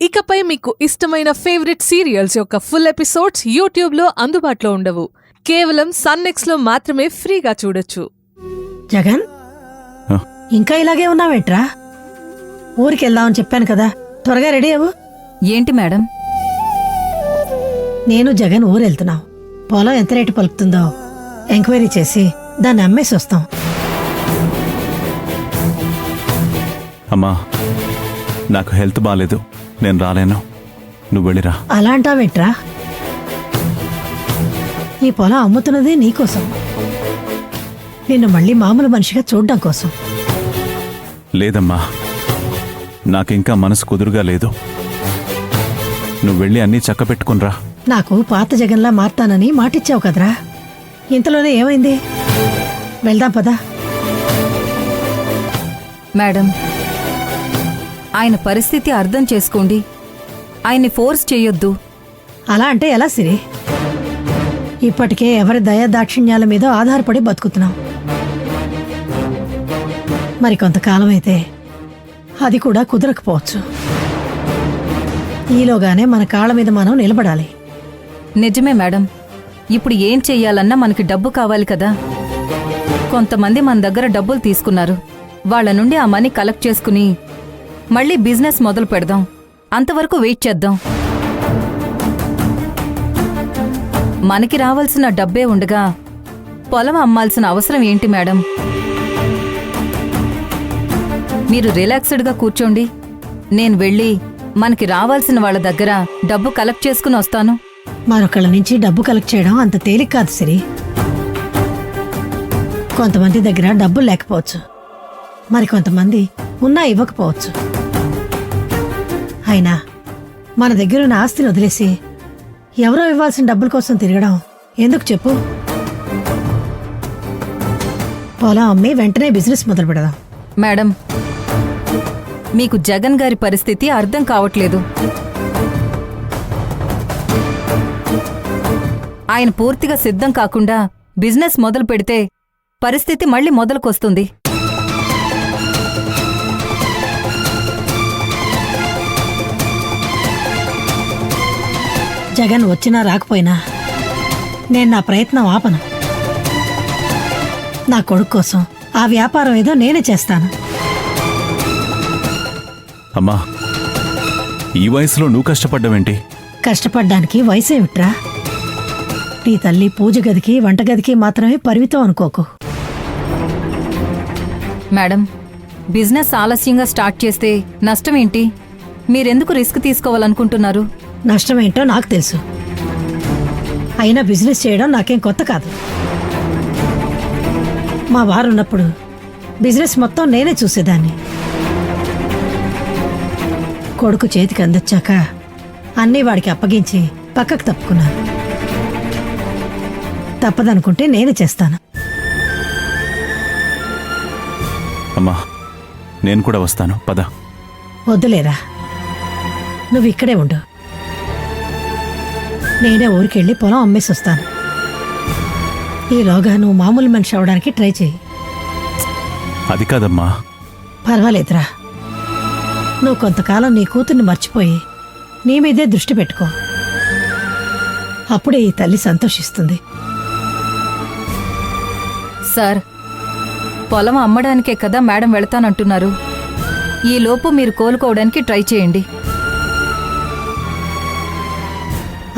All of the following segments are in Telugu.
ఇకపై మీకు ఇష్టమైన ఫేవరెట్ సీరియల్స్ యొక్క ఫుల్ ఎపిసోడ్స్ యూట్యూబ్లో అందుబాటులో ఉండవు. కేవలం సన్నెక్స్లో మాత్రమే ఫ్రీగా చూడొచ్చు. జగన్, ఇంకా ఇలాగే ఉన్నావేట్రా? ఊరికి వెళ్దామని చెప్పాను కదా, త్వరగా రెడీ అవ్వు. ఏంటి మేడం? నేను జగన్ ఊరు వెళ్తున్నాం. పొలం ఎంత రేటు పలుకుతుందో ఎంక్వైరీ చేసి దాన్ని అమ్మేసి వస్తాం. అమ్మా, నాకు హెల్త్ బాగాలేదు, నేను రాలేను, నువ్వు వెళ్ళిరా. అలా అంటావేట్రా? ఈ పొలం అమ్ముతున్నది నీకోసం, నిన్ను మళ్ళీ మామూలు మనిషిగా చూడ్డం కోసం. లేదమ్మా, నాకింకా మనసు కుదురుగా లేదు. నువ్వు వెళ్ళి అన్నీ చక్కపెట్టుకునిరా. నాకు పాత జగన్లా మారతానని మాటిచ్చావు కదరా, ఇంతలోనే ఏమైంది? వెళ్దాం పదా. మేడం, ఆయన పరిస్థితి అర్థం చేసుకోండి. ఆయన్ని ఫోర్స్ చేయొద్దు. అలా అంటే ఎలా సిరి? ఇప్పటికే ఎవరి దయాదాక్షిణ్యాల మీద ఆధారపడి బతుకుతున్నాం. మరి కొంతకాలం అయితే అది కూడా కుదరకపోవచ్చు. ఈలోగానే మన కాళ్ళ మీద మనం నిలబడాలి. నిజమే మేడం, ఇప్పుడు ఏం చెయ్యాలన్నా మనకి డబ్బు కావాలి కదా. కొంతమంది మన దగ్గర డబ్బులు తీసుకున్నారు. వాళ్ళ నుండి ఆ మనీ కలెక్ట్ చేసుకుని మళ్ళీ బిజినెస్ మొదలు పెడదాం. అంతవరకు వెయిట్ చేద్దాం. మనకి రావాల్సిన డబ్బే ఉండగా పొలం అమ్మాల్సిన అవసరం ఏంటి మేడం? మీరు రిలాక్స్డ్గా కూర్చోండి. నేను వెళ్ళి మనకి రావాల్సిన వాళ్ళ దగ్గర డబ్బు కలెక్ట్ చేసుకుని వస్తాను. మరొకళ్ళ నుంచి డబ్బు కలెక్ట్ చేయడం అంత తేలిక కాదు సిరి. కొంతమంది దగ్గర డబ్బు లేకపోవచ్చు, మరి కొంతమంది ఉన్నా ఇవ్వకపోవచ్చు. అయినా మన దగ్గర ఉన్న ఆస్తిని వదిలేసి ఎవరో ఇవ్వాల్సిన డబ్బుల కోసం తిరగడం ఎందుకు చెప్పు? పొలం అమ్మి వెంటనే బిజినెస్ మొదలు పెడదాం. మేడం, మీకు జగన్ గారి పరిస్థితి అర్థం కావట్లేదు. ఆయన పూర్తిగా సిద్ధం కాకుండా బిజినెస్ మొదలు పెడితే పరిస్థితి మళ్ళీ మొదలుకొస్తుంది. జగన్ వచ్చినా రాకపోయినా నేను నా ప్రయత్నం ఆపను. నా కొడుకు కోసం ఆ వ్యాపారం ఏదో నేనే చేస్తాను. అమ్మా, ఈ వయసులో నువ్వు కష్టపడ్డావేంటి? కష్టపడ్డానికి వయసేమిట్రా? నీ తల్లి పూజ గదికి వంటగదికి మాత్రమే పరిమితం అనుకోకు. మేడం, బిజినెస్ ఆలస్యంగా స్టార్ట్ చేస్తే నష్టమేంటి? మీరెందుకు రిస్క్ తీసుకోవాలనుకుంటున్నారు? నష్టమేంటో నాకు తెలుసు. అయినా బిజినెస్ చేయడం నాకేం కొత్త కాదు. మా వారు ఉన్నప్పుడు బిజినెస్ మొత్తం నేనే చూసేదాన్ని. కొడుకు చేతికి అందొచ్చాక అన్నీ వాడికి అప్పగించి పక్కకు తప్పుకున్నాను. తప్పదనుకుంటే నేనే చేస్తాను. అమ్మా, నేను కూడా వస్తాను, పద. వద్దులేరా, నువ్వు ఇక్కడే ఉండు. నేనే ఊరికెళ్ళి పొలం అమ్మేసి వస్తాను. ఈలోగా నువ్వు మామూలు మనిషి అవడానికి ట్రై చేయి. అది కాదమ్మా. పర్వాలేదురా, నువ్వు కొంతకాలం నీ కూతుర్ని మర్చిపోయి నీ మీదే దృష్టి పెట్టుకో. అప్పుడే ఈ తల్లి సంతోషిస్తుంది. సార్, పొలం అమ్మడానికే కదా మేడం వెళతానంటున్నారు. ఈలోపు మీరు కోలుకోవడానికి ట్రై చేయండి.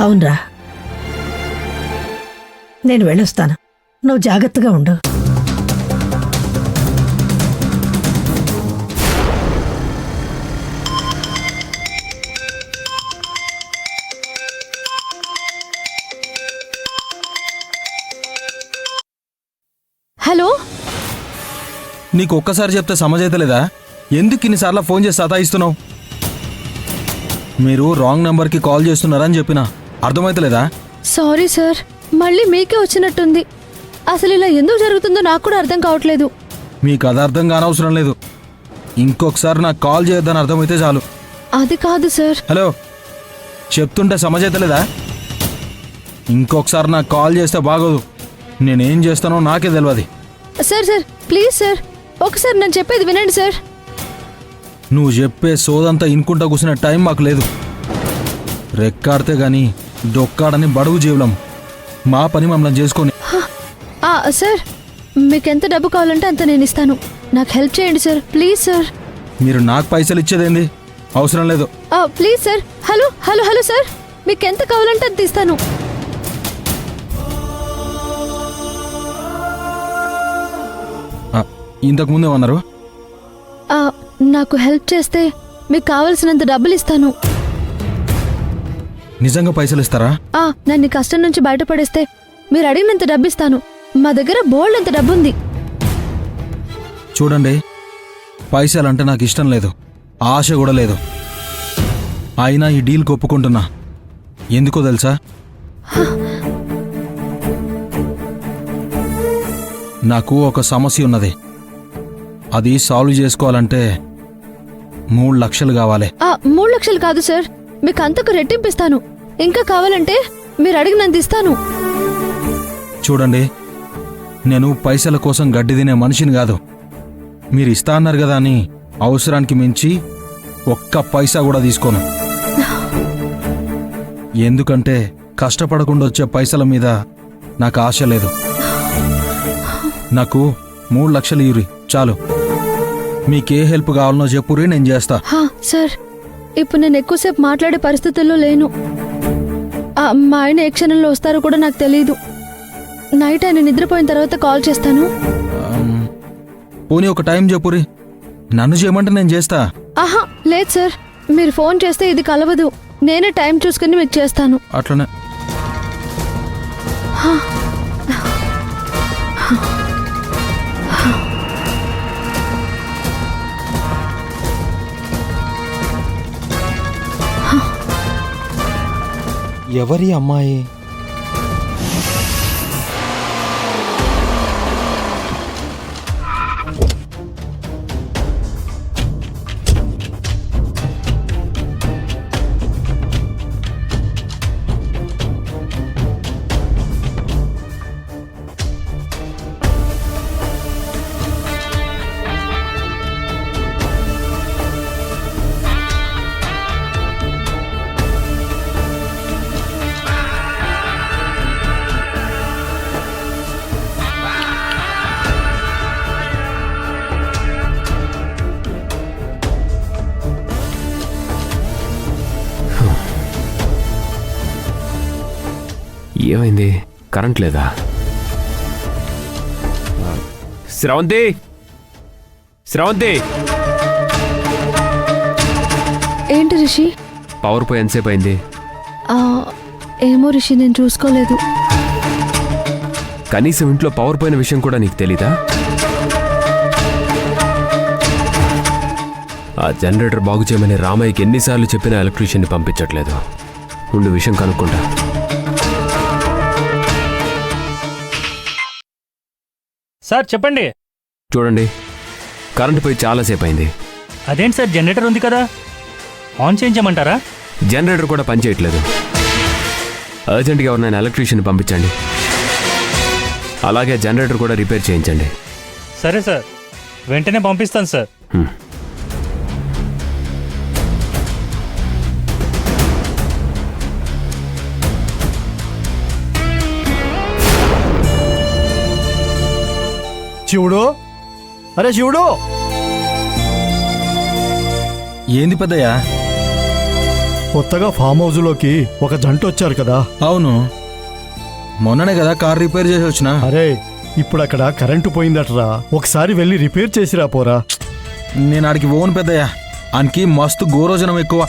అవునరా, నేను వెళ్ళొస్తాను. నువ్వు జాగ్రత్తగా ఉండు. హలో, నీకు ఒక్కసారి చెప్తే సమజైతలేదా? ఎందుకు ఇన్నిసార్లు ఫోన్ చేసి సతాయిస్తున్నావు? మీరు రాంగ్ నంబర్కి కాల్ చేస్తున్నారని చెప్పినా అర్థమైతలేదా? సారీ సార్, మళ్ళీ మీకే వచ్చినట్టుంది. అసలు ఇలా ఎందుకు జరుగుతుందో నాకు కూడా అర్థం కావట్లేదు. మీకు అది అర్థం కానవసరం లేదు. ఇంకొకసారి నాకు కాల్ చేయొద్దని అర్థమైతే చాలు. అది కాదు సార్. హలో, చెప్తుంటే సమజైతలేదా? ఇంకొకసారి నాకు కాల్ చేస్తే బాగోదు. నేనేం చేస్తానో నాకే తెలియదు. సార్ సార్, ప్లీజ్ సార్, ఒకసారి నేను చెప్పేది వినండి సార్. నువ్వు చెప్పే సోదంతా ఇనుకుంటా కూర్చునే టైం మాకు లేదు. రెక్కాడితే గాని డొక్కాడని బడుగు జీవులం. మా పని మమ్మల్ని చేసుకొని. సార్ మీకెంత డబ్బు కావాలంటే అంత నేను ఇస్తాను. నాకు హెల్ప్ చేయండి సార్, ప్లీజ్ సార్. మీరు నాకు పైసలు ఇచ్చేదేంది? అవసరం లేదు. Please sir. Hello hello hello sir, మీకెంత కావాలంటే అంత ఇస్తాను. ఇంతకు ముందేమన్నారు? నాకు హెల్ప్ చేస్తే మీకు కావలసినంత డబ్బులు ఇస్తాను. నిజంగా పైసలు ఇస్తారా? నన్ను ఈ కష్టం నుంచి బయటపడేస్తే మీరు అడిగినంత డబ్బు ఇస్తాను. మా దగ్గర బోల్డ్ అంత డబ్బు ఉంది. చూడండి, పైసలంటే నాకు ఇష్టం లేదు, ఆశ కూడా లేదు. అయినా ఈ డీల్కి ఒప్పుకుంటున్నా. ఎందుకో తెలుసా? నాకు ఒక సమస్య ఉన్నది. అది సాల్వ్ చేసుకోవాలంటే 3 లక్షలు కావాలి. 3 లక్షలు కాదు సార్, మీకు అంతకు రెట్టింపిస్తాను. ఇంకా కావాలంటే మీరు అడిగినంత ఇస్తాను. చూడండి, నేను పైసల కోసం గడ్డి తినే మనిషిని కాదు. మీరు ఇస్తా అన్నారు కదా అని అవసరానికి మించి ఒక్క పైసా కూడా తీసుకోను. ఎందుకంటే కష్టపడకుండా వచ్చే పైసల మీద నాకు ఆశ లేదు. నాకు 3 లక్షలు ఇవ్వరి చాలు. మీకే హెల్ప్ కావాలనో చెప్పురి, నేను చేస్తా. సార్, ఇప్పుడు నేను ఎక్కువసేపు మాట్లాడే పరిస్థితుల్లో లేను. మా ఆయన ఏ క్షణంలో వస్తారో కూడా నాకు తెలియదు. నైట్ ఆయన నిద్రపోయిన తర్వాత కాల్ చేస్తాను. పోనీ ఒక టైం చెప్పురి, నన్ను చేయమంటే నేను చేస్తా. లేదు సార్, మీరు ఫోన్ చేస్తే ఇది కలవదు. నేనే టైం చూసుకుని మీకు చేస్తాను. అట్లనే. ఎవరి అమ్మాయి? ఏమైంది? కరెంట్ లేదా? శ్రవంతి, శ్రవంతి! ఏంటి రిషి? పవర్ పోయి ఎంతసేపు అయింది? ఏమో రిషి, నేను చూసుకోలేదు. కనీసం ఇంట్లో పవర్ పోయిన విషయం కూడా నీకు తెలీదా? ఆ జనరేటర్ బాగు చేయమని రామయ్యకి ఎన్నిసార్లు చెప్పినా ఎలక్ట్రీషియన్ని పంపించట్లేదు. ఉండు, విషయం కనుక్కుంటా. సార్ చెప్పండి. చూడండి, కరెంటు పోయి చాలాసేపు అయింది. అదేంటి సార్, జనరేటర్ ఉంది కదా, ఆన్ చేయించమంటారా? జనరేటర్ కూడా పనిచేయట్లేదు. అర్జెంట్గా ఎవరినైనా ఎలక్ట్రీషియన్ పంపించండి. అలాగే జనరేటర్ కూడా రిపేర్ చేయించండి. సరే సార్, వెంటనే పంపిస్తాను సార్. శివుడు, అరే శివుడు! ఏంది పెద్దయ్యా? కొత్తగా ఫామ్ హౌస్లోకి ఒక జంట వచ్చారు కదా. అవును, మొన్ననే కదా కార్ రిపేర్ చేసి వచ్చిన. అరే, ఇప్పుడు అక్కడ కరెంటు పోయిందటరా, ఒకసారి వెళ్ళి రిపేర్ చేసిరా పోరా. నేను ఆడికి ఓన్ పెద్దయ్యా, ఆయనకి మస్తు గోరోజనం ఎక్కువ.